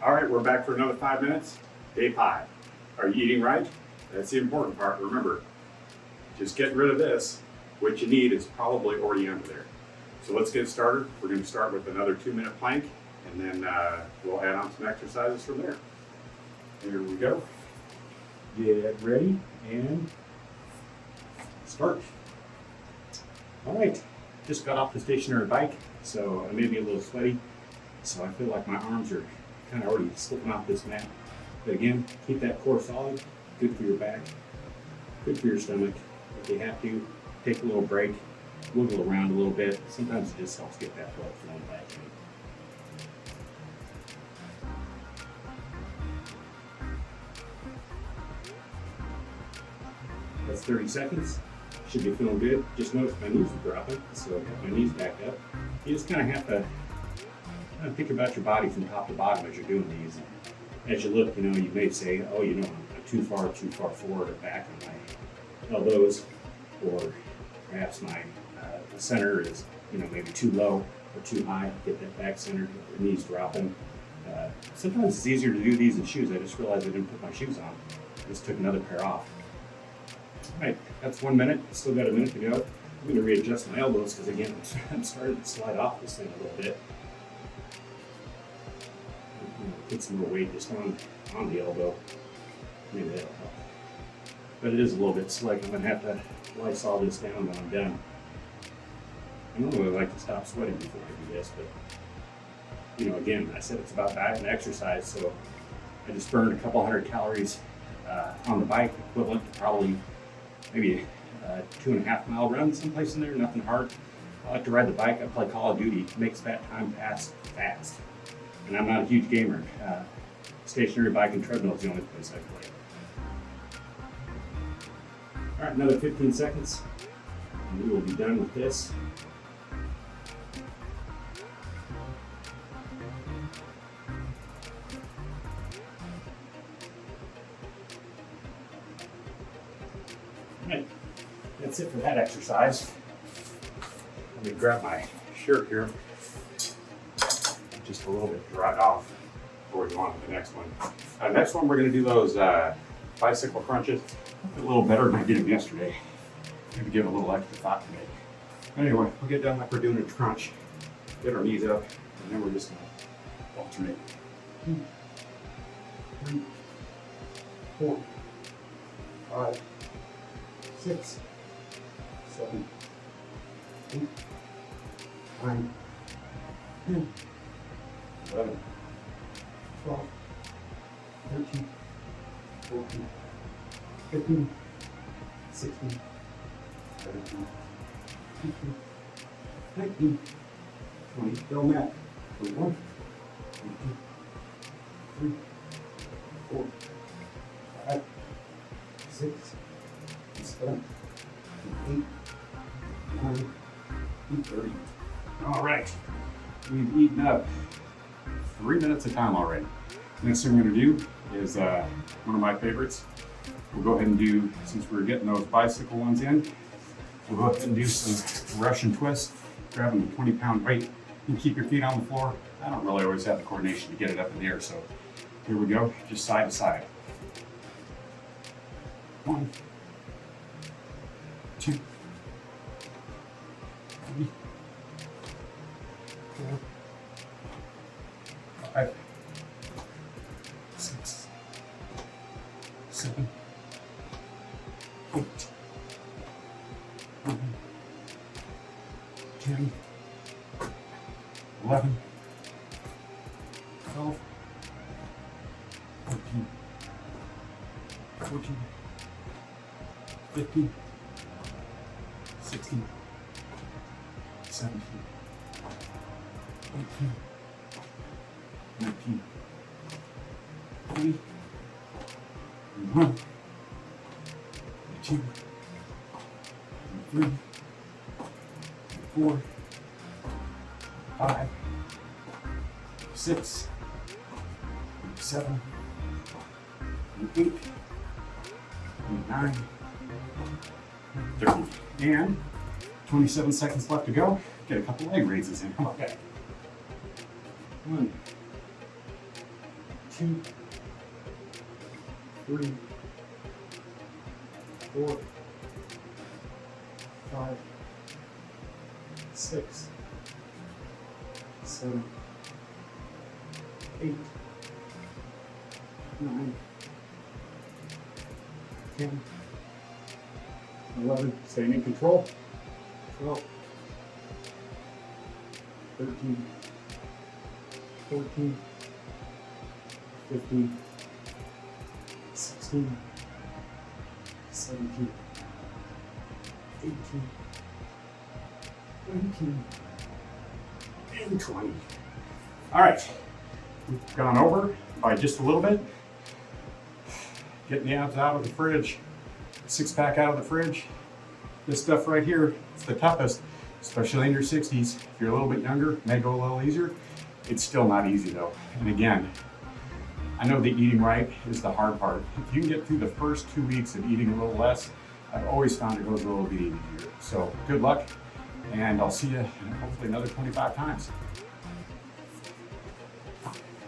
All right, we're back for another 5 minutes. Day 5. Are you eating right? That's the important part. Remember, just getting rid of this. What you need is probably already under there. So let's get started. We're going to start with another 2-minute plank, and then we'll add on some exercises from there. Here we go. Get ready and start. All right, just got off the stationary bike, so I may be a little sweaty. So I feel like my arms are kind of already slipping off this mat. But again, keep that core solid. Good for your back, good for your stomach. If you have to, take a little break, wiggle around a little bit. Sometimes it just helps get that blood flowing back in. That's 30 seconds. Should be feeling good. Just notice my knees are dropping, so I got my knees back up. You just kind of have to think about your body from top to bottom as you're doing these. As you look, you may say, oh, I'm too far forward or back on my elbows, or perhaps my center is, maybe too low or too high. Get that back centered, your knees dropping. Sometimes it's easier to do these in shoes. I just realized I didn't put my shoes on. I just took another pair off. All right, that's 1 minute. Still got a minute to go. I'm going to readjust my elbows because, again, I'm starting to slide off this thing a little bit. Put some more weight just on the elbow. Maybe that'll help. But it is a little bit slick. I'm going to have to Lysol this down when I'm done. I don't really like to stop sweating before I do this, but again, I said it's about diet and exercise, so I just burned a couple hundred calories on the bike, equivalent to probably maybe a 2.5 mile run someplace in there, nothing hard. I like to ride the bike. I play Call of Duty. It makes that time pass fast. And I'm not a huge gamer. Stationary bike and treadmill is the only place I play. All right, another 15 seconds, and we will be done with this. All right, that's it for that exercise. Let me grab my shirt here. Just a little bit dried off before we go on to the next one. Next one, we're going to do those bicycle crunches. A little better than I did them yesterday. Maybe give a little extra thought to it. Anyway, we'll get done like we're doing a crunch. Get our knees up, and then we're just going to alternate. 2, 3, 4, 5, 6, 7, 8, 9, 10. 11, 12, 13, 14, 15, 16, 17, 18, 19, 20, go mat, 21, 22, 23, 24, 25, 26, 27, 28, 29, and 30. All right, we've eaten up 3 minutes of time already. Next thing we're going to do is one of my favorites. We'll go ahead and do, since we're getting those bicycle ones in, we'll go ahead and do some Russian twists, grabbing a 20-pound weight. You keep your feet on the floor. I don't really always have the coordination to get it up in the air, so here we go, just side to side. 1, 2, 3, 4, 5, 6, 7, 8, 9, 10, 11, 12, 13, 14, 15, 16, 17, 18, 19, 20, 21, 22, 23, 24, 5, 6, 7, 8, 9, 30. And 27 seconds left to go. Get a couple leg raises in. How about that? 1, 2, 3, 4, 5, 6, 7, 8, 9, 10, 11, staying in control, 12, 13, 14, 15, 16, 17, 18, 19, and 20. All right, we've gone over by just a little bit. Getting the abs out of the fridge, six-pack out of the fridge. This stuff right here, it's the toughest, especially in your 60s. If you're a little bit younger, it may go a little easier. It's still not easy though. And again, I know that eating right is the hard part. If you can get through the first 2 weeks of eating a little less, I've always found it goes a little bit easier. So good luck, and I'll see you in hopefully another 25 times.